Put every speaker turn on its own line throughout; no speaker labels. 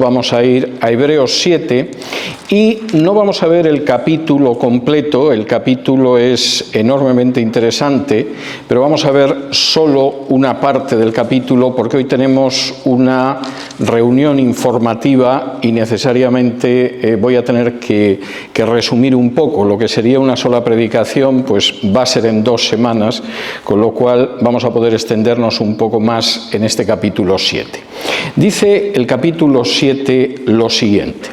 vamos a ir a Hebreos 7 y no vamos a ver el capítulo completo. El capítulo es enormemente interesante, pero vamos a ver solo una parte del capítulo porque hoy tenemos una reunión informativa y necesariamente voy a tener que resumir un poco. Lo que sería una sola predicación pues va a ser en 2 semanas, con lo cual vamos a poder extendernos un poco más en este capítulo 7. Dice el capítulo 7 lo siguiente: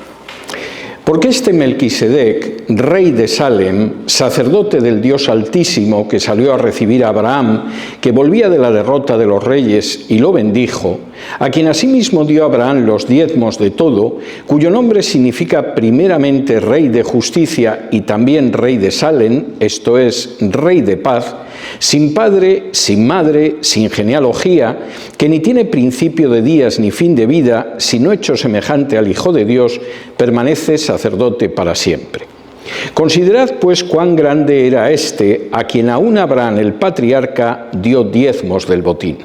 porque este Melquisedec, rey de Salem, sacerdote del Dios Altísimo, que salió a recibir a Abraham, que volvía de la derrota de los reyes, y lo bendijo, a quien asimismo dio a Abraham los diezmos de todo, cuyo nombre significa primeramente Rey de Justicia y también Rey de Salem, esto es, Rey de Paz, sin padre, sin madre, sin genealogía, que ni tiene principio de días ni fin de vida, sino hecho semejante al Hijo de Dios, permanece sacerdote para siempre. Considerad pues cuán grande era este, a quien aún Abraham el patriarca dio diezmos del botín.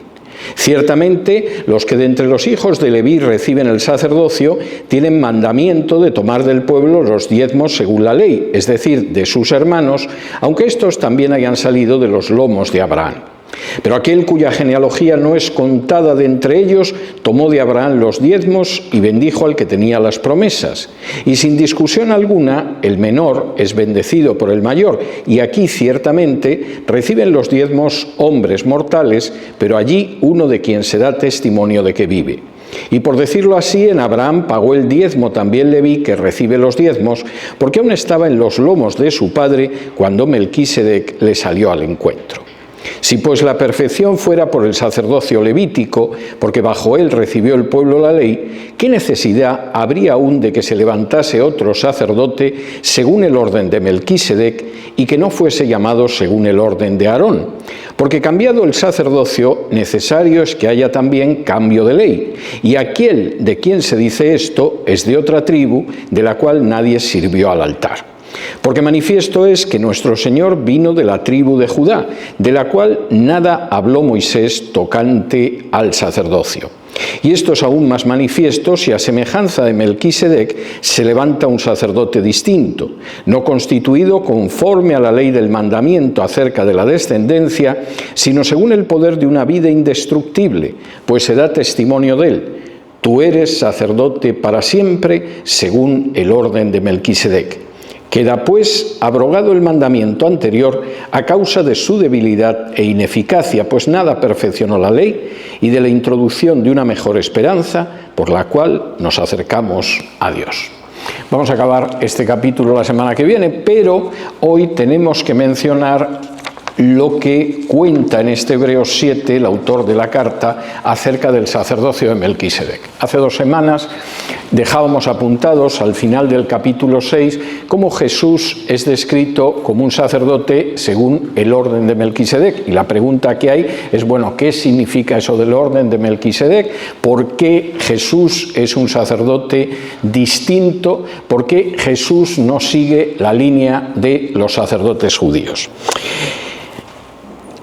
Ciertamente, los que de entre los hijos de Leví reciben el sacerdocio tienen mandamiento de tomar del pueblo los diezmos según la ley, es decir, de sus hermanos, aunque estos también hayan salido de los lomos de Abraham. Pero aquel cuya genealogía no es contada de entre ellos, tomó de Abraham los diezmos y bendijo al que tenía las promesas. Y sin discusión alguna, el menor es bendecido por el mayor, y aquí ciertamente reciben los diezmos hombres mortales, pero allí uno de quien se da testimonio de que vive. Y por decirlo así, en Abraham pagó el diezmo también Leví, que recibe los diezmos, porque aún estaba en los lomos de su padre cuando Melquisedec le salió al encuentro. Si pues la perfección fuera por el sacerdocio levítico, porque bajo él recibió el pueblo la ley, ¿qué necesidad habría aún de que se levantase otro sacerdote según el orden de Melquisedec y que no fuese llamado según el orden de Aarón? Porque cambiado el sacerdocio, necesario es que haya también cambio de ley. Y aquel de quien se dice esto es de otra tribu, de la cual nadie sirvió al altar. Porque manifiesto es que nuestro Señor vino de la tribu de Judá, de la cual nada habló Moisés tocante al sacerdocio. Y esto es aún más manifiesto si a semejanza de Melquisedec se levanta un sacerdote distinto, no constituido conforme a la ley del mandamiento acerca de la descendencia, sino según el poder de una vida indestructible, pues se da testimonio de él: tú eres sacerdote para siempre según el orden de Melquisedec. Queda pues abrogado el mandamiento anterior a causa de su debilidad e ineficacia, pues nada perfeccionó la ley, y de la introducción de una mejor esperanza por la cual nos acercamos a Dios. Vamos a acabar este capítulo la semana que viene, pero hoy tenemos que mencionar lo que cuenta en este Hebreos 7 el autor de la carta acerca del sacerdocio de Melquisedec. Hace 2 semanas dejábamos apuntados al final del capítulo 6 cómo Jesús es descrito como un sacerdote según el orden de Melquisedec. Y la pregunta que hay es, bueno, ¿qué significa eso del orden de Melquisedec? ¿Por qué Jesús es un sacerdote distinto? ¿Por qué Jesús no sigue la línea de los sacerdotes judíos?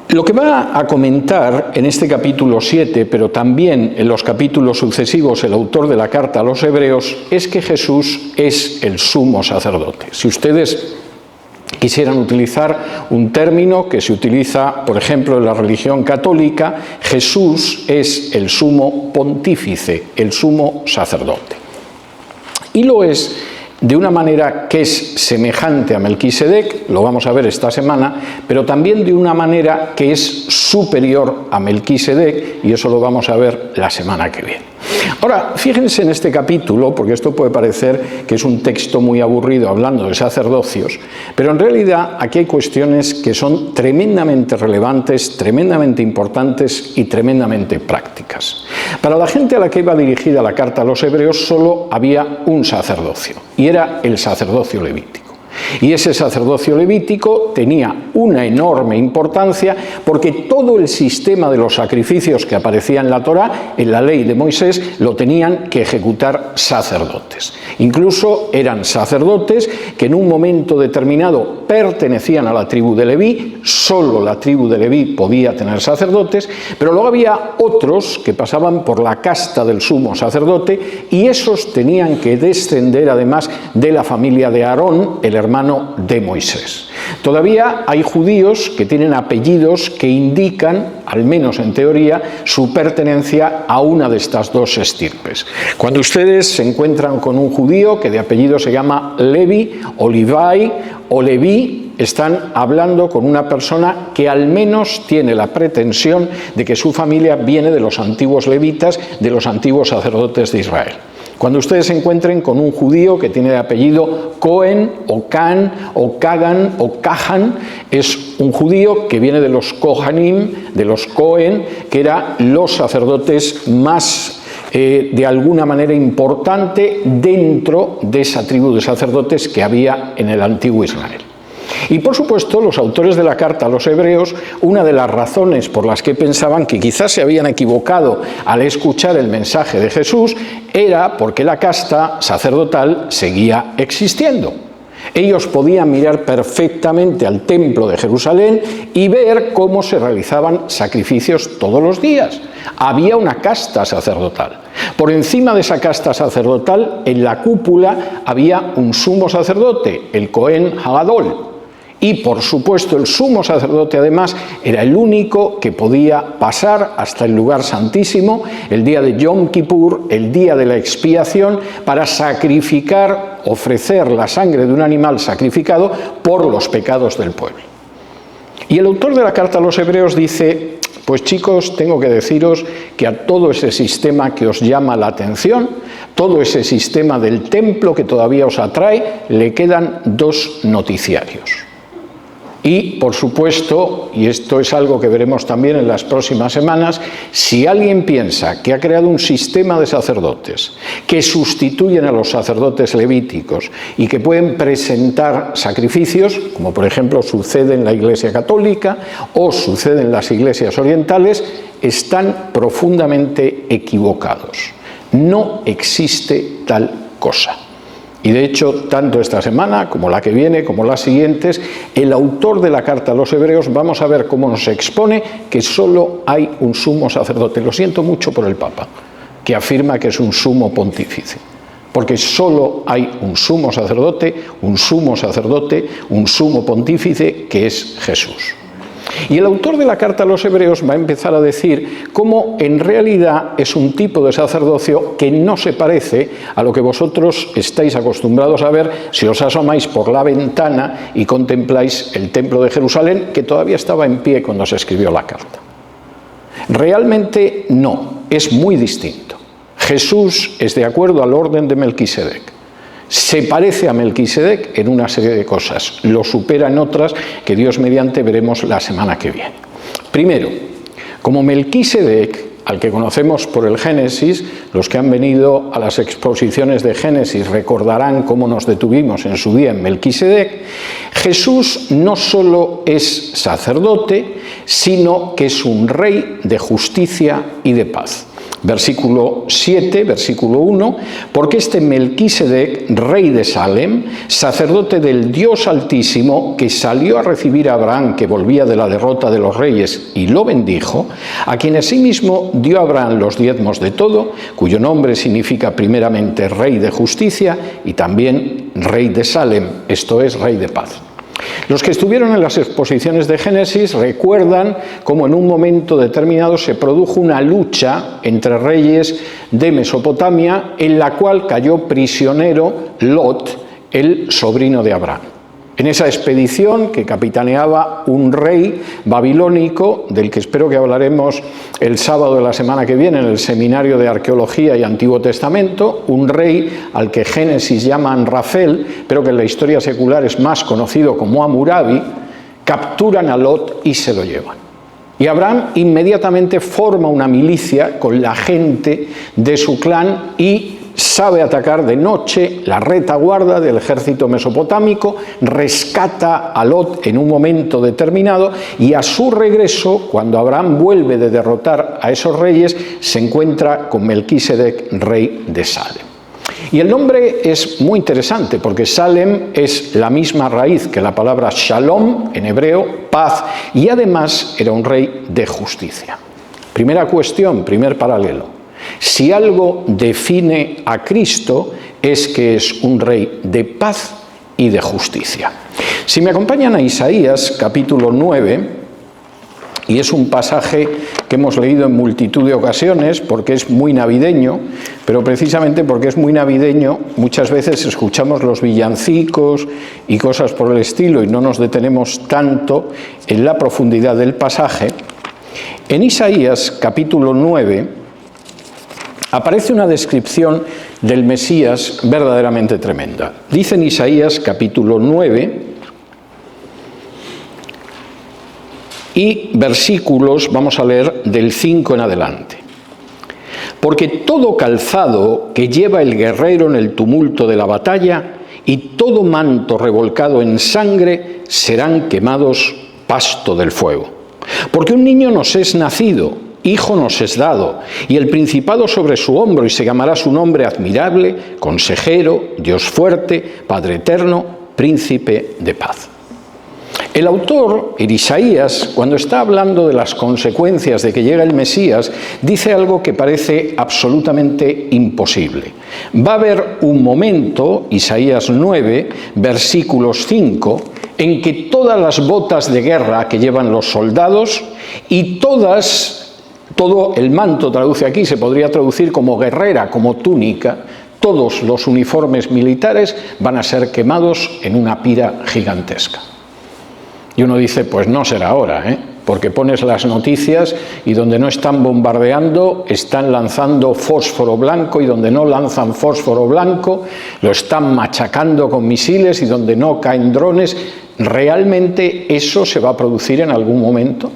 Lo que va a comentar en este capítulo 7, pero también en los capítulos sucesivos el autor de la carta a los Hebreos, es que Jesús es el sumo sacerdote. Si ustedes quisieran utilizar un término que se utiliza, por ejemplo, en la religión católica, Jesús es el sumo pontífice, el sumo sacerdote. Y lo es de una manera que es semejante a Melquisedec, lo vamos a ver esta semana, pero también de una manera que es superior a Melquisedec, y eso lo vamos a ver la semana que viene. Ahora, fíjense en este capítulo, porque esto puede parecer que es un texto muy aburrido hablando de sacerdocios, pero en realidad aquí hay cuestiones que son tremendamente relevantes, tremendamente importantes y tremendamente prácticas. Para la gente a la que iba dirigida la carta a los Hebreos solo había un sacerdocio, y era el sacerdocio levítico. Y ese sacerdocio levítico tenía una enorme importancia porque todo el sistema de los sacrificios que aparecía en la Torá, en la ley de Moisés, lo tenían que ejecutar sacerdotes. Incluso eran sacerdotes que en un momento determinado pertenecían a la tribu de Leví, solo la tribu de Leví podía tener sacerdotes, pero luego había otros que pasaban por la casta del sumo sacerdote y esos tenían que descender además de la familia de Aarón, el hermano de Moisés. Todavía hay judíos que tienen apellidos que indican, al menos en teoría, su pertenencia a una de estas dos estirpes. Cuando ustedes se encuentran con un judío que de apellido se llama Levi o Levi o Leví, están hablando con una persona que al menos tiene la pretensión de que su familia viene de los antiguos levitas, de los antiguos sacerdotes de Israel. Cuando ustedes se encuentren con un judío que tiene de apellido Cohen o Can o Kagan o Kahan, es un judío que viene de los Kohanim, de los Cohen, que eran los sacerdotes más de alguna manera importante dentro de esa tribu de sacerdotes que había en el antiguo Israel. Y por supuesto, los autores de la carta a los hebreos, una de las razones por las que pensaban que quizás se habían equivocado al escuchar el mensaje de Jesús era porque la casta sacerdotal seguía existiendo. Ellos podían mirar perfectamente al templo de Jerusalén y ver cómo se realizaban sacrificios todos los días. Había una casta sacerdotal. Por encima de esa casta sacerdotal, en la cúpula, había un sumo sacerdote, el Cohen Hagadol. Y, por supuesto, el sumo sacerdote, además, era el único que podía pasar hasta el lugar santísimo el día de Yom Kippur, el día de la expiación, para sacrificar, ofrecer la sangre de un animal sacrificado por los pecados del pueblo. Y el autor de la carta a los hebreos dice: pues chicos, tengo que deciros que a todo ese sistema que os llama la atención, todo ese sistema del templo que todavía os atrae, le quedan dos noticiarios. Y, por supuesto, y esto es algo que veremos también en las próximas semanas, si alguien piensa que ha creado un sistema de sacerdotes que sustituyen a los sacerdotes levíticos y que pueden presentar sacrificios, como por ejemplo sucede en la Iglesia Católica o sucede en las iglesias orientales, están profundamente equivocados. No existe tal cosa. Y de hecho, tanto esta semana como la que viene, como las siguientes, el autor de la carta a los hebreos, vamos a ver cómo nos expone que solo hay un sumo sacerdote. Lo siento mucho por el Papa, que afirma que es un sumo pontífice, porque solo hay un sumo sacerdote, un sumo pontífice, que es Jesús. Y el autor de la carta a los hebreos va a empezar a decir cómo en realidad es un tipo de sacerdocio que no se parece a lo que vosotros estáis acostumbrados a ver si os asomáis por la ventana y contempláis el templo de Jerusalén, que todavía estaba en pie cuando se escribió la carta. Realmente no, es muy distinto. Jesús es de acuerdo al orden de Melquisedec. Se parece a Melquisedec en una serie de cosas, lo supera en otras que Dios mediante veremos la semana que viene. Primero, como Melquisedec, al que conocemos por el Génesis, los que han venido a las exposiciones de Génesis recordarán cómo nos detuvimos en su día en Melquisedec, Jesús no solo es sacerdote, sino que es un rey de justicia y de paz. Versículo 7, versículo 1, porque este Melquisedec, rey de Salem, sacerdote del Dios Altísimo, que salió a recibir a Abraham, que volvía de la derrota de los reyes, y lo bendijo, a quien asimismo dio a Abraham los diezmos de todo, cuyo nombre significa primeramente rey de justicia y también rey de Salem, esto es, rey de paz. Los que estuvieron en las exposiciones de Génesis recuerdan cómo en un momento determinado se produjo una lucha entre reyes de Mesopotamia en la cual cayó prisionero Lot, el sobrino de Abraham. En esa expedición que capitaneaba un rey babilónico, del que espero que hablaremos el sábado de la semana que viene en el Seminario de Arqueología y Antiguo Testamento, un rey al que Génesis llama Anrafel, pero que en la historia secular es más conocido como Hammurabi, capturan a Lot y se lo llevan. Y Abraham inmediatamente forma una milicia con la gente de su clan y sabe atacar de noche la retaguarda del ejército mesopotámico, rescata a Lot en un momento determinado y a su regreso, cuando Abraham vuelve de derrotar a esos reyes, se encuentra con Melquisedec, rey de Salem. Y el nombre es muy interesante porque Salem es la misma raíz que la palabra Shalom en hebreo, paz, y además era un rey de justicia. Primera cuestión, primer paralelo. Si algo define a Cristo es que es un rey de paz y de justicia. Si me acompañan a Isaías, capítulo 9, y es un pasaje que hemos leído en multitud de ocasiones porque es muy navideño, pero precisamente porque es muy navideño muchas veces escuchamos los villancicos y cosas por el estilo y no nos detenemos tanto en la profundidad del pasaje. En Isaías, capítulo 9, aparece una descripción del Mesías verdaderamente tremenda. Dice en Isaías, capítulo 9, y versículos, vamos a leer del 5 en adelante. Porque todo calzado que lleva el guerrero en el tumulto de la batalla y todo manto revolcado en sangre serán quemados pasto del fuego. Porque un niño nos es nacido, hijo nos es dado, y el principado sobre su hombro, y se llamará su nombre admirable, consejero, Dios fuerte, Padre eterno, príncipe de paz. El autor, Isaías, cuando está hablando de las consecuencias de que llega el Mesías, dice algo que parece absolutamente imposible. Va a haber un momento, Isaías 9, versículos 5, en que todas las botas de guerra que llevan los soldados y todo el manto, traduce aquí, se podría traducir como guerrera, como túnica, todos los uniformes militares van a ser quemados en una pira gigantesca. Y uno dice, pues no será ahora, porque pones las noticias y donde no están bombardeando están lanzando fósforo blanco y donde no lanzan fósforo blanco lo están machacando con misiles y donde no caen drones. ¿Realmente eso se va a producir en algún momento?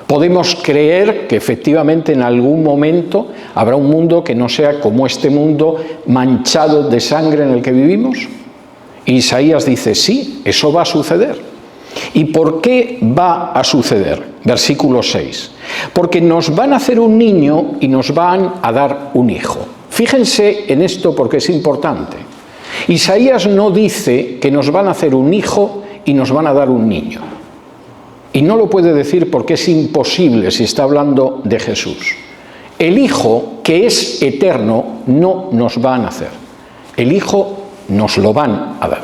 ¿Podemos creer que efectivamente en algún momento habrá un mundo que no sea como este mundo manchado de sangre en el que vivimos? Isaías dice, sí, eso va a suceder. ¿Y por qué va a suceder? Versículo 6. Porque nos van a hacer un niño y nos van a dar un hijo. Fíjense en esto porque es importante. Isaías no dice que nos van a hacer un hijo y nos van a dar un niño. Y no lo puede decir porque es imposible si está hablando de Jesús. El hijo, que es eterno, no nos va a nacer. El hijo nos lo van a dar.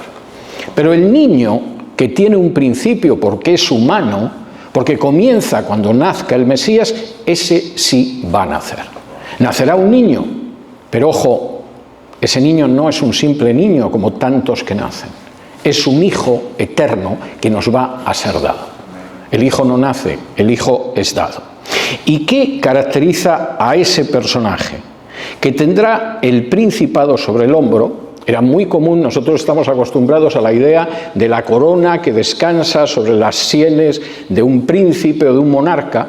Pero el niño, que tiene un principio porque es humano, porque comienza cuando nazca el Mesías, ese sí va a nacer. Nacerá un niño, pero ojo, ese niño no es un simple niño como tantos que nacen. Es un hijo eterno que nos va a ser dado. El hijo no nace, el hijo es dado. ¿Y qué caracteriza a ese personaje? Que tendrá el principado sobre el hombro. Era muy común, nosotros estamos acostumbrados a la idea de la corona que descansa sobre las sienes de un príncipe o de un monarca,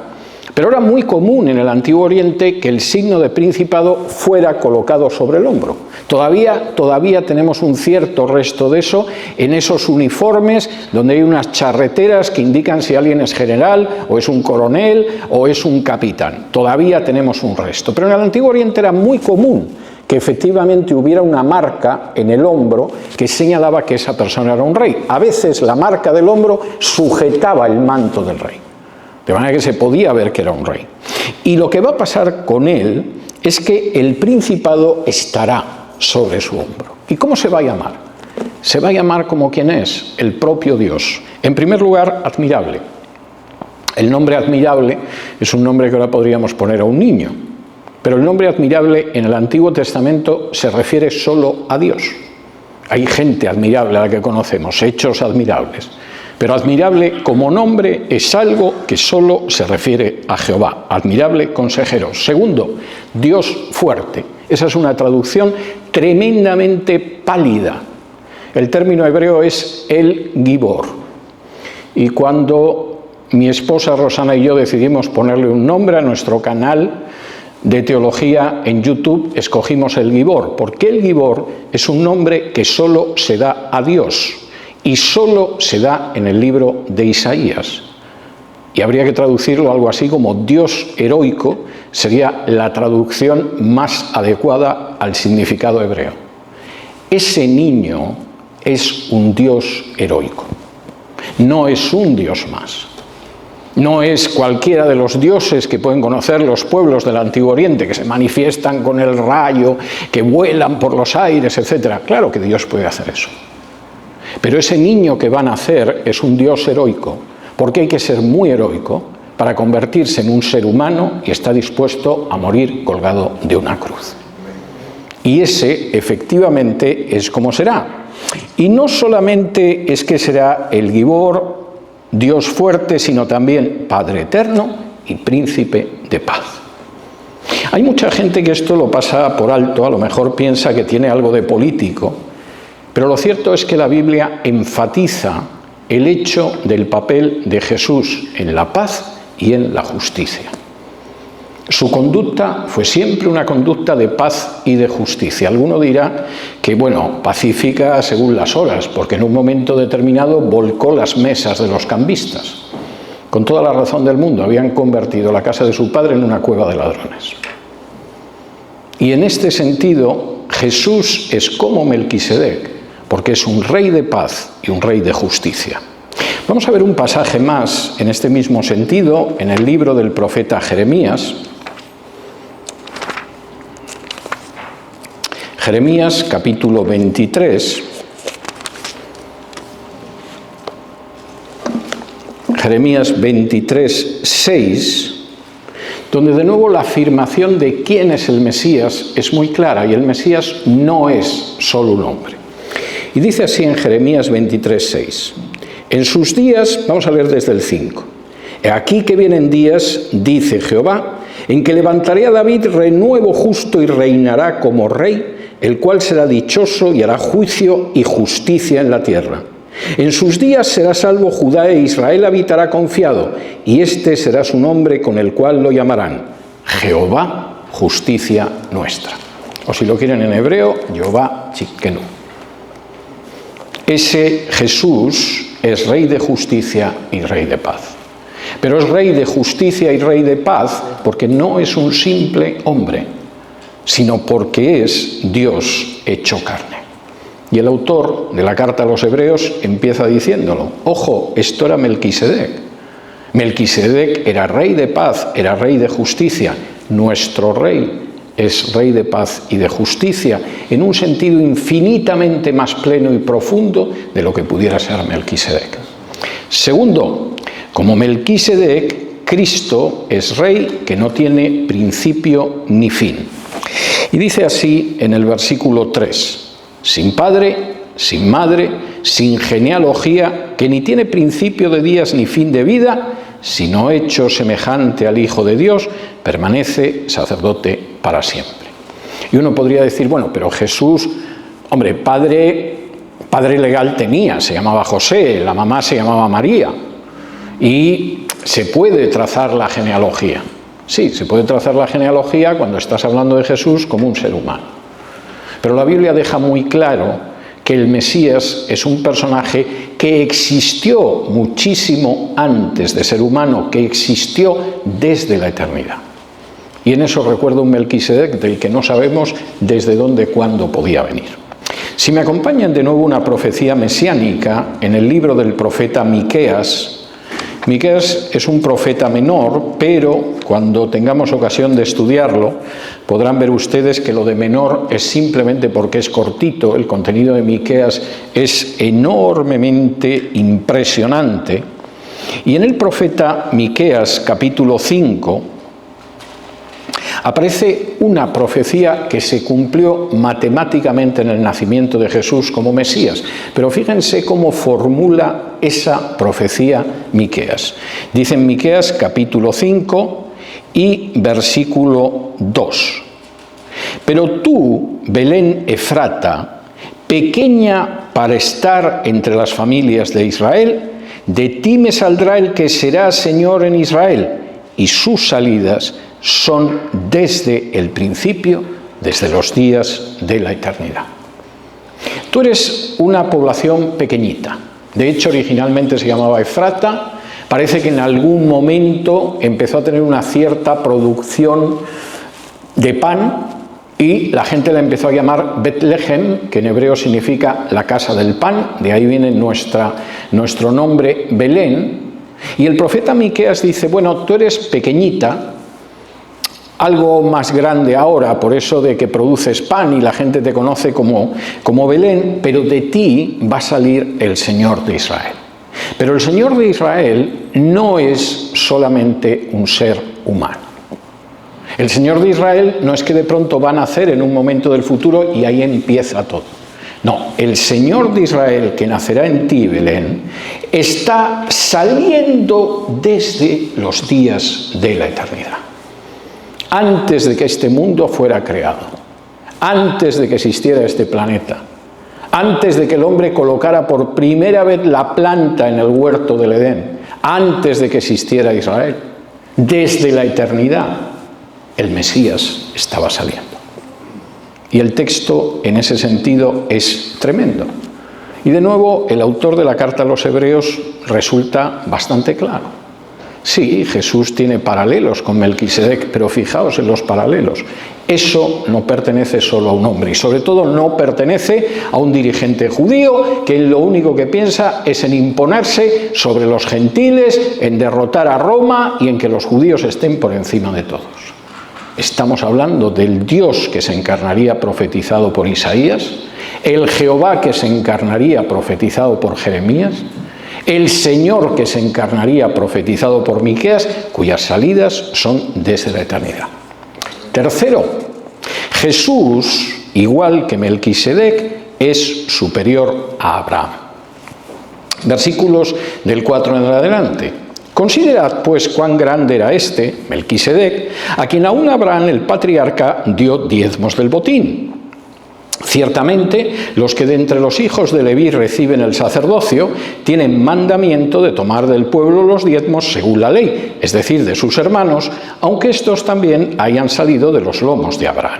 pero era muy común en el Antiguo Oriente que el signo de principado fuera colocado sobre el hombro. Todavía tenemos un cierto resto de eso en esos uniformes donde hay unas charreteras que indican si alguien es general o es un coronel o es un capitán. Todavía tenemos un resto, pero en el Antiguo Oriente era muy común que efectivamente hubiera una marca en el hombro que señalaba que esa persona era un rey. A veces la marca del hombro sujetaba el manto del rey, de manera que se podía ver que era un rey. Y lo que va a pasar con él es que el principado estará sobre su hombro. ¿Y cómo se va a llamar? Se va a llamar como quien es, el propio Dios. En primer lugar, admirable. El nombre admirable es un nombre que ahora podríamos poner a un niño. Pero el nombre admirable en el Antiguo Testamento se refiere solo a Dios. Hay gente admirable a la que conocemos, hechos admirables. Pero admirable como nombre es algo que solo se refiere a Jehová. Admirable consejero. Segundo, Dios fuerte. Esa es una traducción tremendamente pálida. El término hebreo es el Gibor. Y cuando mi esposa Rosana y yo decidimos ponerle un nombre a nuestro canal de teología en YouTube escogimos el Gibor, porque el Gibor es un nombre que solo se da a Dios y solo se da en el libro de Isaías. Y habría que traducirlo algo así como Dios heroico, sería la traducción más adecuada al significado hebreo. Ese niño es un Dios heroico, no es un Dios más. No es cualquiera de los dioses que pueden conocer los pueblos del Antiguo Oriente, que se manifiestan con el rayo, que vuelan por los aires, etc. Claro que Dios puede hacer eso. Pero ese niño que va a nacer es un Dios heroico, porque hay que ser muy heroico para convertirse en un ser humano y está dispuesto a morir colgado de una cruz. Y ese, efectivamente, es como será. Y no solamente es que será el Gibor, Dios fuerte, sino también Padre eterno y Príncipe de paz. Hay mucha gente que esto lo pasa por alto, a lo mejor piensa que tiene algo de político, pero lo cierto es que la Biblia enfatiza el hecho del papel de Jesús en la paz y en la justicia. Su conducta fue siempre una conducta de paz y de justicia. Alguno dirá que, bueno, pacífica según las horas, porque en un momento determinado volcó las mesas de los cambistas. Con toda la razón del mundo, habían convertido la casa de su padre en una cueva de ladrones. Y en este sentido, Jesús es como Melquisedec, porque es un rey de paz y un rey de justicia. Vamos a ver un pasaje más en este mismo sentido en el libro del profeta Jeremías. Jeremías capítulo 23. Jeremías 23, 6, donde de nuevo la afirmación de quién es el Mesías es muy clara, y el Mesías no es solo un hombre. Y dice así en Jeremías 23, 6. En sus días, vamos a leer desde el 5. He aquí que vienen días, dice Jehová, en que levantaré a David renuevo justo y reinará como rey, el cual será dichoso y hará juicio y justicia en la tierra. En sus días será salvo Judá e Israel habitará confiado, y este será su nombre con el cual lo llamarán Jehová, justicia nuestra. O si lo quieren en hebreo, Jehová Tsidkenu. Ese Jesús es rey de justicia y rey de paz. Pero es rey de justicia y rey de paz porque no es un simple hombre, sino porque es Dios hecho carne. Y el autor de la carta a los Hebreos empieza diciéndolo. Ojo, esto era Melquisedec. Melquisedec era rey de paz, era rey de justicia. Nuestro rey es rey de paz y de justicia en un sentido infinitamente más pleno y profundo de lo que pudiera ser Melquisedec. Segundo, como Melquisedec, Cristo es rey que no tiene principio ni fin. Y dice así en el versículo 3, sin padre, sin madre, sin genealogía, que ni tiene principio de días ni fin de vida, sino hecho semejante al Hijo de Dios, permanece sacerdote para siempre. Y uno podría decir, bueno, pero Jesús, hombre, padre legal tenía, se llamaba José, la mamá se llamaba María, y se puede trazar la genealogía. Sí, se puede trazar la genealogía cuando estás hablando de Jesús como un ser humano. Pero la Biblia deja muy claro que el Mesías es un personaje que existió muchísimo antes de ser humano, que existió desde la eternidad. Y en eso recuerdo un Melquisedec del que no sabemos desde dónde, cuándo podía venir. Si me acompañan de nuevo una profecía mesiánica en el libro del profeta Miqueas. Miqueas es un profeta menor, pero cuando tengamos ocasión de estudiarlo, podrán ver ustedes que lo de menor es simplemente porque es cortito. El contenido de Miqueas es enormemente impresionante. Y en el profeta Miqueas, capítulo 5, aparece una profecía que se cumplió matemáticamente en el nacimiento de Jesús como Mesías. Pero fíjense cómo formula esa profecía Miqueas. Dice en Miqueas capítulo 5 y versículo 2. Pero tú, Belén Efrata, pequeña para estar entre las familias de Israel, de ti me saldrá el que será Señor en Israel, y sus salidas son desde el principio, desde los días de la eternidad. Tú eres una población pequeñita. De hecho, originalmente se llamaba Efrata. Parece que en algún momento empezó a tener una cierta producción de pan y la gente la empezó a llamar Betlehem, que en hebreo significa la casa del pan. De ahí viene nuestro nombre Belén. Y el profeta Miqueas dice, bueno, tú eres pequeñita, algo más grande ahora, por eso de que produces pan y la gente te conoce como Belén, pero de ti va a salir el Señor de Israel. Pero el Señor de Israel no es solamente un ser humano. El Señor de Israel no es que de pronto va a nacer en un momento del futuro y ahí empieza todo. No, el Señor de Israel que nacerá en ti, Belén, está saliendo desde los días de la eternidad. Antes de que este mundo fuera creado, antes de que existiera este planeta, antes de que el hombre colocara por primera vez la planta en el huerto del Edén, antes de que existiera Israel, desde la eternidad, el Mesías estaba saliendo. Y el texto en ese sentido es tremendo. Y de nuevo, el autor de la carta a los Hebreos resulta bastante claro. Sí, Jesús tiene paralelos con Melquisedec, pero fijaos en los paralelos. Eso no pertenece solo a un hombre y sobre todo no pertenece a un dirigente judío que lo único que piensa es en imponerse sobre los gentiles, en derrotar a Roma y en que los judíos estén por encima de todos. Estamos hablando del Dios que se encarnaría profetizado por Isaías, el Jehová que se encarnaría profetizado por Jeremías, el Señor que se encarnaría profetizado por Miqueas, cuyas salidas son desde la eternidad. Tercero, Jesús, igual que Melquisedec, es superior a Abraham. Versículos del 4 en adelante. Considerad, pues, cuán grande era este, Melquisedec, a quien aún Abraham, el patriarca, dio diezmos del botín. Ciertamente, los que de entre los hijos de Leví reciben el sacerdocio tienen mandamiento de tomar del pueblo los diezmos según la ley, es decir, de sus hermanos, aunque estos también hayan salido de los lomos de Abraham.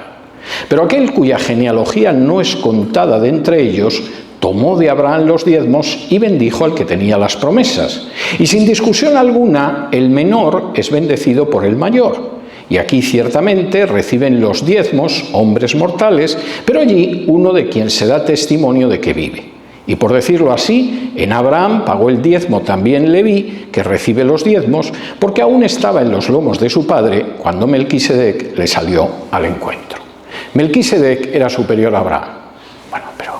Pero aquel cuya genealogía no es contada de entre ellos, tomó de Abraham los diezmos y bendijo al que tenía las promesas. Y sin discusión alguna, el menor es bendecido por el mayor. Y aquí ciertamente reciben los diezmos hombres mortales, pero allí uno de quien se da testimonio de que vive. Y por decirlo así, en Abraham pagó el diezmo también Leví, que recibe los diezmos, porque aún estaba en los lomos de su padre cuando Melquisedec le salió al encuentro. Melquisedec era superior a Abraham. Bueno, pero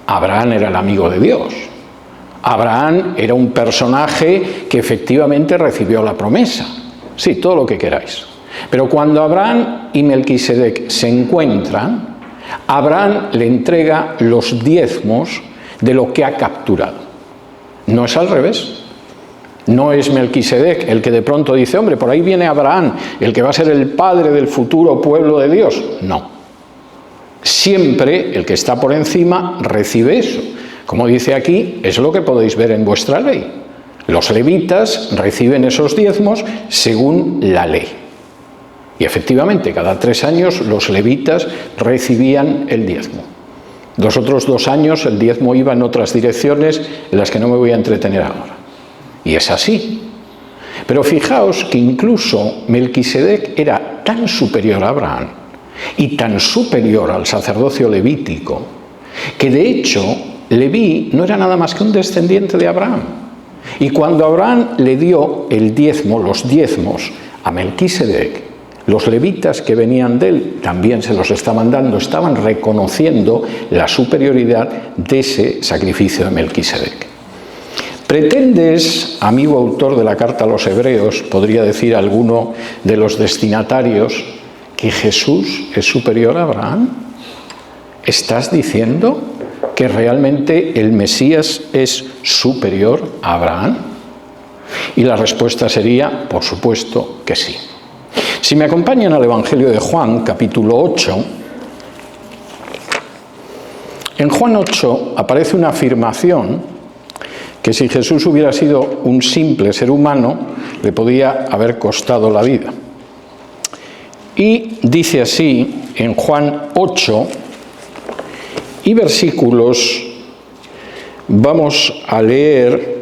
Abraham era el amigo de Dios. Abraham era un personaje que efectivamente recibió la promesa. Sí, todo lo que queráis. Pero cuando Abraham y Melquisedec se encuentran, Abraham le entrega los diezmos de lo que ha capturado. No es al revés. No es Melquisedec el que de pronto dice, hombre, por ahí viene Abraham, el que va a ser el padre del futuro pueblo de Dios. No. Siempre el que está por encima recibe eso. Como dice aquí, es lo que podéis ver en vuestra ley. Los levitas reciben esos diezmos según la ley. Y efectivamente, cada 3 años los levitas recibían el diezmo. Los otros 2 años el diezmo iba en otras direcciones en las que no me voy a entretener ahora. Y es así. Pero fijaos que incluso Melquisedec era tan superior a Abraham y tan superior al sacerdocio levítico, que de hecho Leví no era nada más que un descendiente de Abraham. Y cuando Abraham le dio el diezmo, los diezmos a Melquisedec, los levitas que venían de él también se los estaban dando, estaban reconociendo la superioridad de ese sacrificio de Melquisedec. ¿Pretendes, amigo autor de la carta a los Hebreos, podría decir alguno de los destinatarios, que Jesús es superior a Abraham? ¿Estás diciendo que realmente el Mesías es superior a Abraham? Y la respuesta sería, por supuesto, que sí. Si me acompañan al Evangelio de Juan, capítulo 8, en Juan 8 aparece una afirmación que si Jesús hubiera sido un simple ser humano, le podía haber costado la vida. Y dice así en Juan 8 y versículos, vamos a leer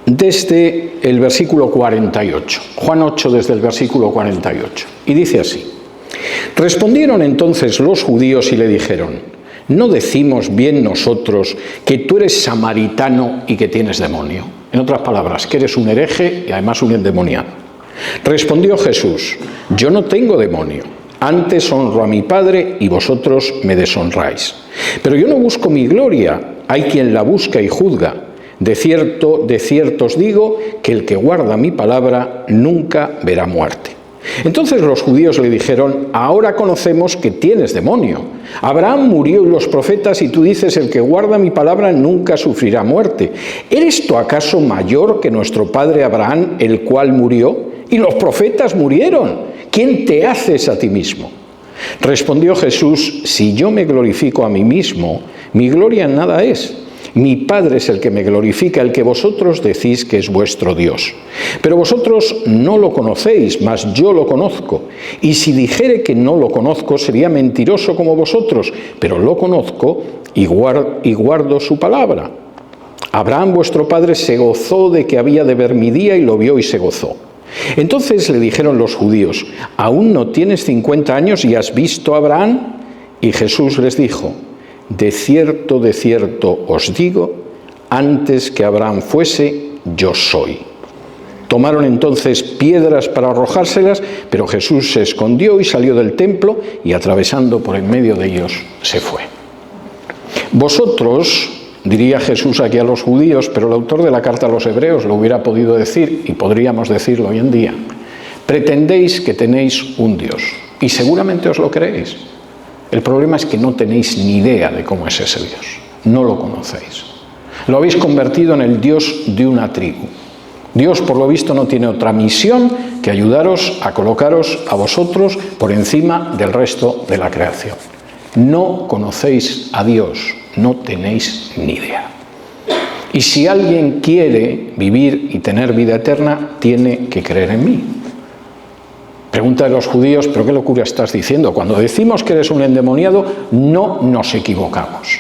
desde el versículo 48. Juan 8 desde el versículo 48. Y dice así: Respondieron entonces los judíos y le dijeron: ¿no decimos bien nosotros que tú eres samaritano y que tienes demonio? En otras palabras, que eres un hereje y además un endemoniado. Respondió Jesús: yo no tengo demonio, antes honro a mi Padre y vosotros me deshonráis. Pero yo no busco mi gloria, hay quien la busca y juzga. De cierto os digo que el que guarda mi palabra nunca verá muerte. Entonces los judíos le dijeron: ahora conocemos que tienes demonio. Abraham murió y los profetas, y tú dices: el que guarda mi palabra nunca sufrirá muerte. ¿Eres tú acaso mayor que nuestro padre Abraham, el cual murió? Y los profetas murieron. ¿Quién te haces a ti mismo? Respondió Jesús: si yo me glorifico a mí mismo, mi gloria en nada es. Mi Padre es el que me glorifica, el que vosotros decís que es vuestro Dios. Pero vosotros no lo conocéis, mas yo lo conozco. Y si dijere que no lo conozco, sería mentiroso como vosotros, pero lo conozco y guardo su palabra. Abraham, vuestro padre, se gozó de que había de ver mi día y lo vio y se gozó. Entonces le dijeron los judíos: ¿aún no tienes 50 años y has visto a Abraham? Y Jesús les dijo: de cierto os digo, antes que Abraham fuese, yo soy. Tomaron entonces piedras para arrojárselas, pero Jesús se escondió y salió del templo y atravesando por en medio de ellos se fue. Vosotros, diría Jesús aquí a los judíos, pero el autor de la carta a los hebreos lo hubiera podido decir, y podríamos decirlo hoy en día: pretendéis que tenéis un Dios, y seguramente os lo creéis. El problema es que no tenéis ni idea de cómo es ese Dios, no lo conocéis. Lo habéis convertido en el Dios de una tribu. Dios, por lo visto, no tiene otra misión que ayudaros a colocaros a vosotros por encima del resto de la creación. No conocéis a Dios, no tenéis ni idea. Y si alguien quiere vivir y tener vida eterna, tiene que creer en mí. Pregunta de los judíos: ¿pero qué locura estás diciendo? Cuando decimos que eres un endemoniado, no nos equivocamos.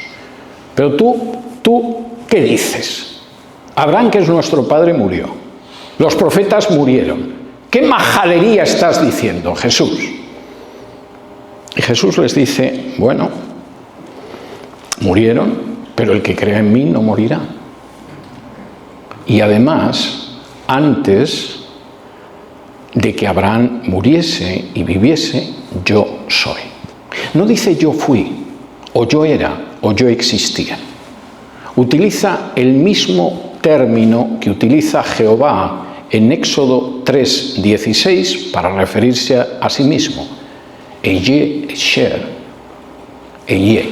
Pero tú, ¿qué dices? Abraham, que es nuestro padre, murió. Los profetas murieron. ¿Qué majadería estás diciendo, Jesús? Y Jesús les dice: bueno, murieron, pero el que crea en mí no morirá. Y además, antes de que Abraham muriese y viviese, yo soy. No dice yo fui, o yo era, o yo existía. Utiliza el mismo término que utiliza Jehová en Éxodo 3:16 para referirse a sí mismo. Eye Esher, Eye,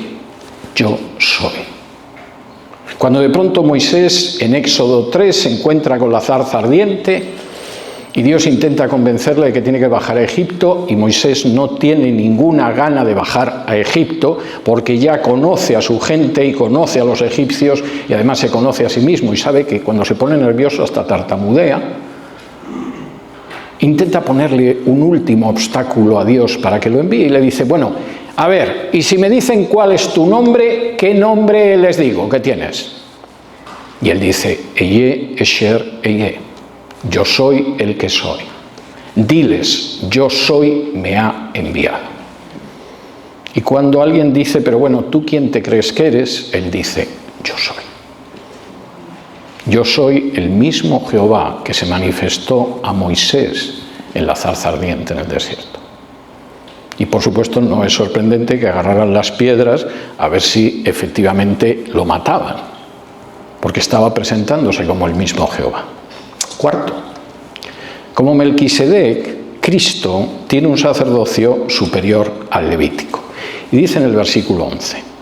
yo soy. Cuando de pronto Moisés en Éxodo 3 se encuentra con la zarza ardiente, y Dios intenta convencerle de que tiene que bajar a Egipto, y Moisés no tiene ninguna gana de bajar a Egipto porque ya conoce a su gente y conoce a los egipcios, y además se conoce a sí mismo y sabe que cuando se pone nervioso hasta tartamudea. Intenta ponerle un último obstáculo a Dios para que lo envíe y le dice: bueno, a ver, y si me dicen cuál es tu nombre, ¿qué nombre les digo que tienes? Y él dice: Eye Esher Eye. Yo soy el que soy. Diles: yo soy, me ha enviado. Y cuando alguien dice: pero bueno, ¿tú quién te crees que eres?, él dice: yo soy. Yo soy el mismo Jehová que se manifestó a Moisés en la zarza ardiente en el desierto. Y por supuesto no es sorprendente que agarraran las piedras a ver si efectivamente lo mataban, porque estaba presentándose como el mismo Jehová. Cuarto, como Melquisedec, Cristo tiene un sacerdocio superior al levítico. Y dice en el versículo 11: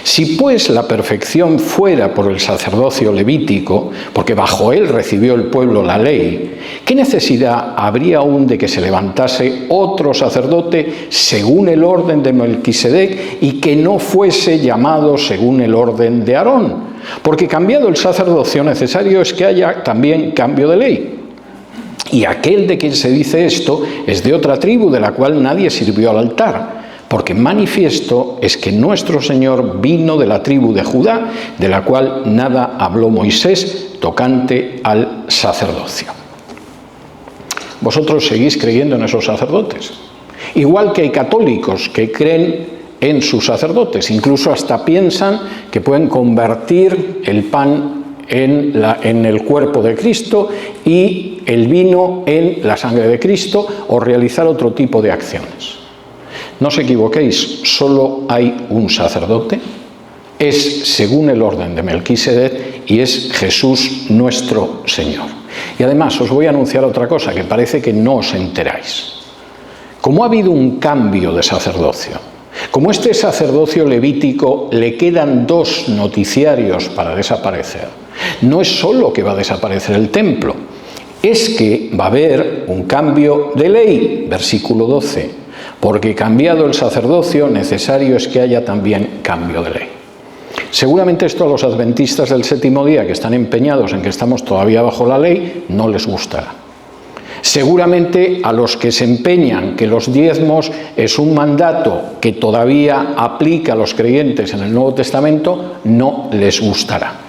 si pues la perfección fuera por el sacerdocio levítico, porque bajo él recibió el pueblo la ley, ¿qué necesidad habría aún de que se levantase otro sacerdote según el orden de Melquisedec y que no fuese llamado según el orden de Aarón? Porque cambiado el sacerdocio, necesario es que haya también cambio de ley. Y aquel de quien se dice esto es de otra tribu de la cual nadie sirvió al altar, porque manifiesto es que nuestro Señor vino de la tribu de Judá, de la cual nada habló Moisés tocante al sacerdocio. Vosotros seguís creyendo en esos sacerdotes, igual que hay católicos que creen en sus sacerdotes, incluso hasta piensan que pueden convertir el pan en el cuerpo de Cristo y el vino en la sangre de Cristo, o realizar otro tipo de acciones. No os equivoquéis, solo hay un sacerdote, es según el orden de Melquisedec y es Jesús nuestro Señor. Y además os voy a anunciar otra cosa que parece que no os enteráis. Como ha habido un cambio de sacerdocio, como este sacerdocio levítico le quedan 2 noticiarios para desaparecer, no es solo que va a desaparecer el templo, es que va a haber un cambio de ley, versículo 12, porque cambiado el sacerdocio, necesario es que haya también cambio de ley. Seguramente esto a los adventistas del séptimo día, que están empeñados en que estamos todavía bajo la ley, no les gustará. Seguramente a los que se empeñan que los diezmos es un mandato que todavía aplica a los creyentes en el Nuevo Testamento, no les gustará.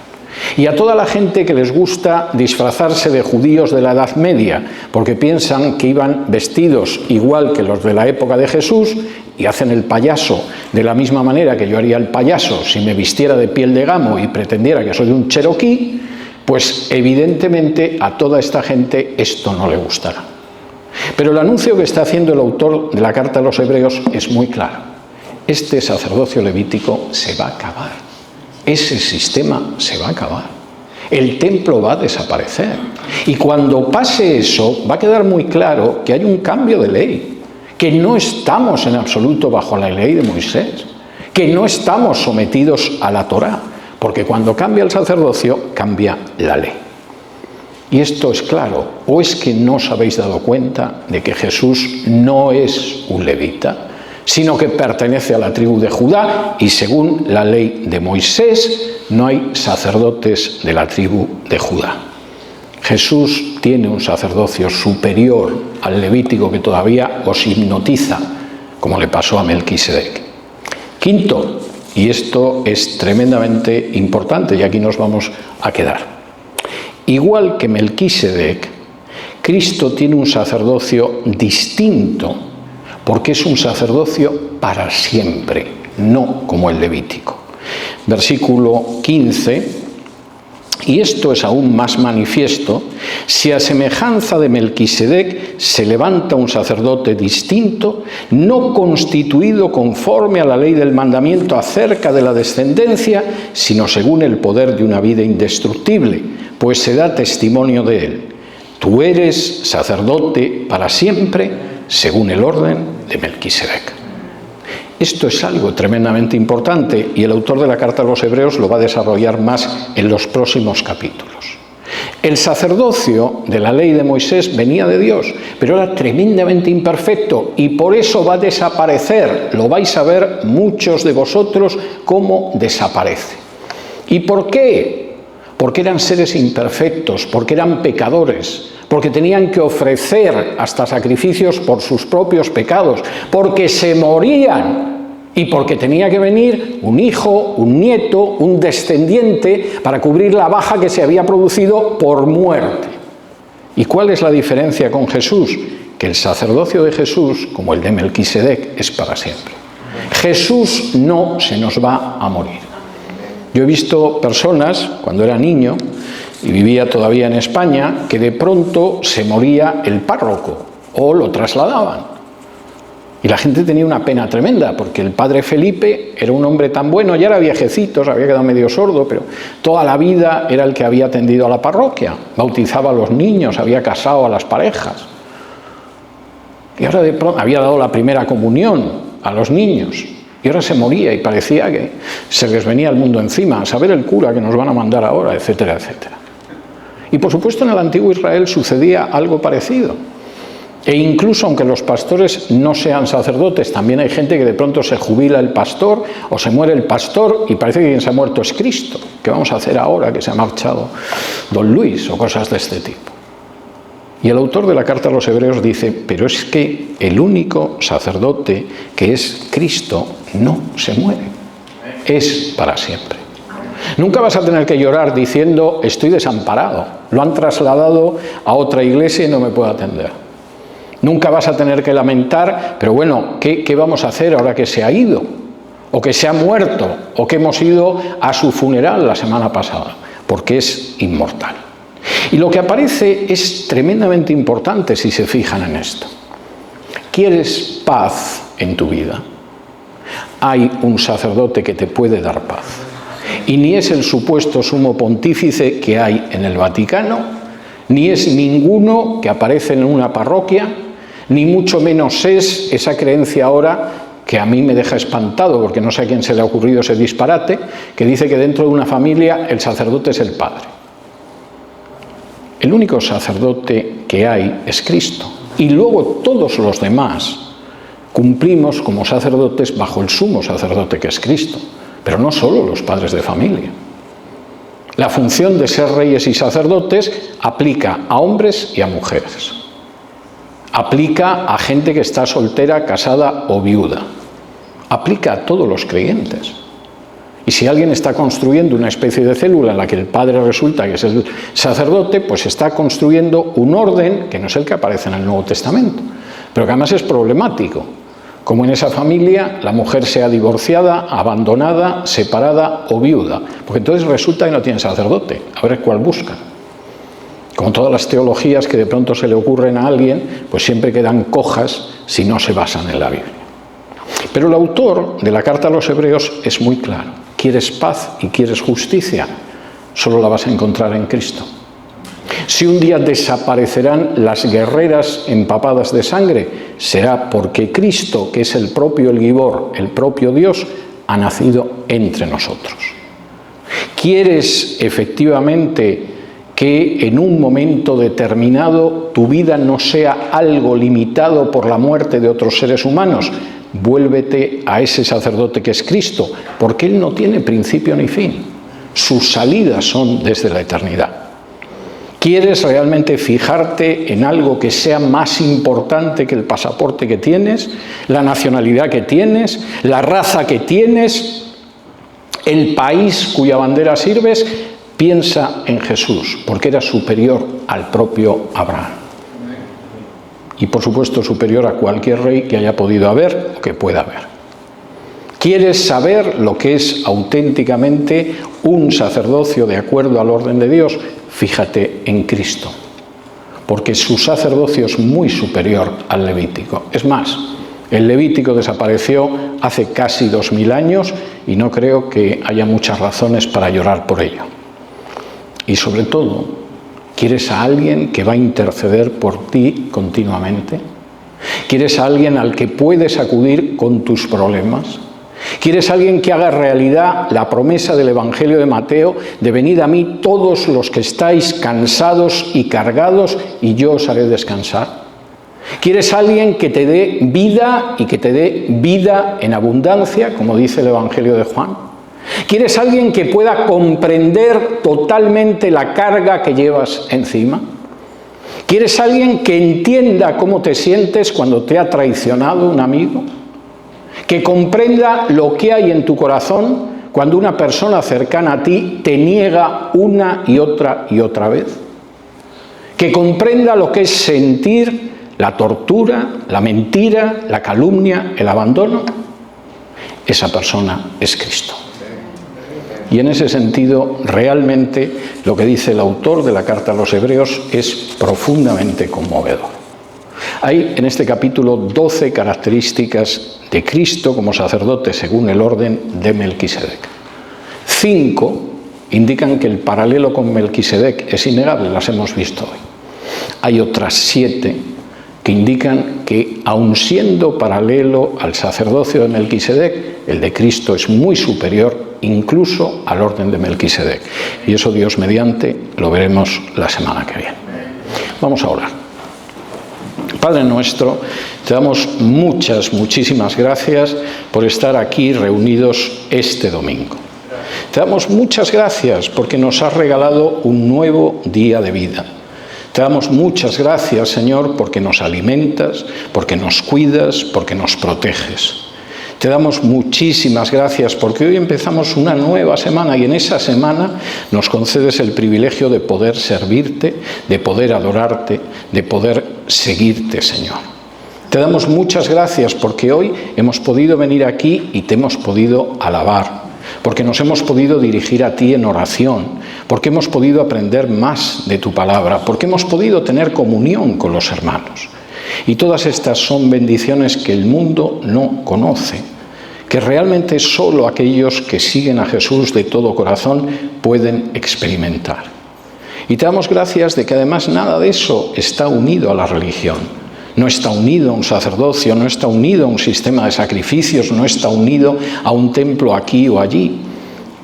Y a toda la gente que les gusta disfrazarse de judíos de la Edad Media, porque piensan que iban vestidos igual que los de la época de Jesús y hacen el payaso de la misma manera que yo haría el payaso si me vistiera de piel de gamo y pretendiera que soy un cherokee, pues evidentemente a toda esta gente esto no le gustará. Pero el anuncio que está haciendo el autor de la carta a los Hebreos es muy claro. Este sacerdocio levítico se va a acabar. Ese sistema se va a acabar. El templo va a desaparecer. Y cuando pase eso, va a quedar muy claro que hay un cambio de ley, que no estamos en absoluto bajo la ley de Moisés, que no estamos sometidos a la Torá, porque cuando cambia el sacerdocio, cambia la ley. Y esto es claro, o es que no os habéis dado cuenta de que Jesús no es un levita, sino que pertenece a la tribu de Judá y según la ley de Moisés no hay sacerdotes de la tribu de Judá. Jesús tiene un sacerdocio superior al levítico que todavía os hipnotiza, como le pasó a Melquisedec. Quinto, y esto es tremendamente importante y aquí nos vamos a quedar. Igual que Melquisedec, Cristo tiene un sacerdocio distinto, porque es un sacerdocio para siempre, no como el levítico. Versículo 15, y esto es aún más manifiesto, si a semejanza de Melquisedec se levanta un sacerdote distinto, no constituido conforme a la ley del mandamiento acerca de la descendencia, sino según el poder de una vida indestructible, pues se da testimonio de él. Tú eres sacerdote para siempre, según el orden de Melquisedec. Esto es algo tremendamente importante y el autor de la carta a los Hebreos lo va a desarrollar más en los próximos capítulos. El sacerdocio de la ley de Moisés venía de Dios, pero era tremendamente imperfecto y por eso va a desaparecer. Lo vais a ver muchos de vosotros cómo desaparece. ¿Y por qué? Porque eran seres imperfectos, porque eran pecadores, porque tenían que ofrecer hasta sacrificios por sus propios pecados, porque se morían y porque tenía que venir un hijo, un nieto, un descendiente para cubrir la baja que se había producido por muerte. ¿Y cuál es la diferencia con Jesús? Que el sacerdocio de Jesús, como el de Melquisedec, es para siempre. Jesús no se nos va a morir. Yo he visto personas, cuando era niño, y vivía todavía en España, que de pronto se moría el párroco o lo trasladaban. Y la gente tenía una pena tremenda, porque el padre Felipe era un hombre tan bueno, ya era viejecito, se había quedado medio sordo, pero toda la vida era el que había atendido a la parroquia, bautizaba a los niños, había casado a las parejas. Y ahora de pronto había dado la primera comunión a los niños. Y ahora se moría y parecía que se les venía el mundo encima, a saber el cura que nos van a mandar ahora, etcétera, etcétera. Y por supuesto en el antiguo Israel sucedía algo parecido. E incluso aunque los pastores no sean sacerdotes, también hay gente que de pronto se jubila el pastor o se muere el pastor y parece que quien se ha muerto es Cristo. ¿Qué vamos a hacer ahora que se ha marchado don Luis o cosas de este tipo? Y el autor de la carta a los Hebreos dice, pero es que el único sacerdote que es Cristo no se muere, es para siempre. Nunca vas a tener que llorar diciendo, estoy desamparado, lo han trasladado a otra iglesia y no me puedo atender. Nunca vas a tener que lamentar, pero bueno, ¿qué vamos a hacer ahora que se ha ido? O que se ha muerto, o que hemos ido a su funeral la semana pasada, porque es inmortal. Y lo que aparece es tremendamente importante si se fijan en esto. ¿Quieres paz en tu vida? Hay un sacerdote que te puede dar paz. Y ni es el supuesto sumo pontífice que hay en el Vaticano, ni es ninguno que aparece en una parroquia, ni mucho menos es esa creencia ahora que a mí me deja espantado, porque no sé a quién se le ha ocurrido ese disparate, que dice que dentro de una familia el sacerdote es el padre. El único sacerdote que hay es Cristo. Y luego todos los demás cumplimos como sacerdotes bajo el sumo sacerdote que es Cristo. Pero no solo los padres de familia. La función de ser reyes y sacerdotes aplica a hombres y a mujeres. Aplica a gente que está soltera, casada o viuda. Aplica a todos los creyentes. Y si alguien está construyendo una especie de célula en la que el padre resulta que es el sacerdote, pues está construyendo un orden que no es el que aparece en el Nuevo Testamento, pero que además es problemático. Como en esa familia la mujer sea divorciada, abandonada, separada o viuda, porque entonces resulta que no tiene sacerdote, a ver cuál buscan. Como todas las teologías que de pronto se le ocurren a alguien, pues siempre quedan cojas si no se basan en la Biblia. Pero el autor de la carta a los Hebreos es muy claro. ¿Quieres paz y quieres justicia? Solo la vas a encontrar en Cristo. Si un día desaparecerán las guerreras empapadas de sangre, será porque Cristo, que es el propio el Gibor, el propio Dios, ha nacido entre nosotros. ¿Quieres efectivamente que en un momento determinado tu vida no sea algo limitado por la muerte de otros seres humanos? Vuélvete a ese sacerdote que es Cristo, porque Él no tiene principio ni fin. Sus salidas son desde la eternidad. ¿Quieres realmente fijarte en algo que sea más importante que el pasaporte que tienes, la nacionalidad que tienes, la raza que tienes, el país cuya bandera sirves? Piensa en Jesús, porque era superior al propio Abraham. Y por supuesto superior a cualquier rey que haya podido haber o que pueda haber. ¿Quieres saber lo que es auténticamente un sacerdocio de acuerdo al orden de Dios? Fíjate en Cristo, porque su sacerdocio es muy superior al levítico. Es más, el levítico desapareció hace casi 2000 años y no creo que haya muchas razones para llorar por ello. Y sobre todo, ¿quieres a alguien que va a interceder por ti continuamente? ¿Quieres a alguien al que puedes acudir con tus problemas? ¿Quieres a alguien que haga realidad la promesa del Evangelio de Mateo de venid a mí todos los que estáis cansados y cargados y yo os haré descansar? ¿Quieres a alguien que te dé vida y que te dé vida en abundancia, como dice el Evangelio de Juan? ¿Quieres a alguien que pueda comprender totalmente la carga que llevas encima? ¿Quieres a alguien que entienda cómo te sientes cuando te ha traicionado un amigo? ¿Que comprenda lo que hay en tu corazón cuando una persona cercana a ti te niega una y otra vez? ¿Que comprenda lo que es sentir la tortura, la mentira, la calumnia, el abandono? Esa persona es Cristo. Y en ese sentido, realmente, lo que dice el autor de la carta a los Hebreos es profundamente conmovedor. Hay en este capítulo 12 características de Cristo como sacerdote según el orden de Melquisedec. 5 indican que el paralelo con Melquisedec es innegable, las hemos visto hoy. Hay otras 7 que indican que, aun siendo paralelo al sacerdocio de Melquisedec, el de Cristo es muy superior incluso al orden de Melquisedec. Y eso, Dios mediante, lo veremos la semana que viene. Vamos a orar. Padre nuestro, te damos muchísimas gracias por estar aquí reunidos este domingo. Te damos muchas gracias porque nos has regalado un nuevo día de vida. Te damos muchas gracias, Señor, porque nos alimentas, porque nos cuidas, porque nos proteges. Te damos muchísimas gracias porque hoy empezamos una nueva semana y en esa semana nos concedes el privilegio de poder servirte, de poder adorarte, de poder seguirte, Señor. Te damos muchas gracias porque hoy hemos podido venir aquí y te hemos podido alabar, porque nos hemos podido dirigir a ti en oración, porque hemos podido aprender más de tu palabra, porque hemos podido tener comunión con los hermanos. Y todas estas son bendiciones que el mundo no conoce, que realmente solo aquellos que siguen a Jesús de todo corazón pueden experimentar. Y te damos gracias de que además nada de eso está unido a la religión. No está unido a un sacerdocio, no está unido a un sistema de sacrificios, no está unido a un templo aquí o allí.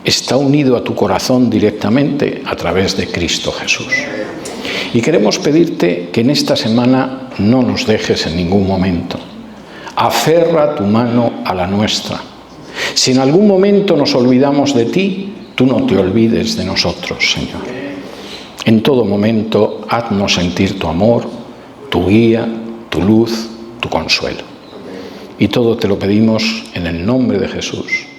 Está unido a tu corazón directamente a través de Cristo Jesús. Y queremos pedirte que en esta semana no nos dejes en ningún momento. Aferra tu mano a la nuestra. Si en algún momento nos olvidamos de ti, tú no te olvides de nosotros, Señor. En todo momento, haznos sentir tu amor, tu guía, tu luz, tu consuelo. Y todo te lo pedimos en el nombre de Jesús.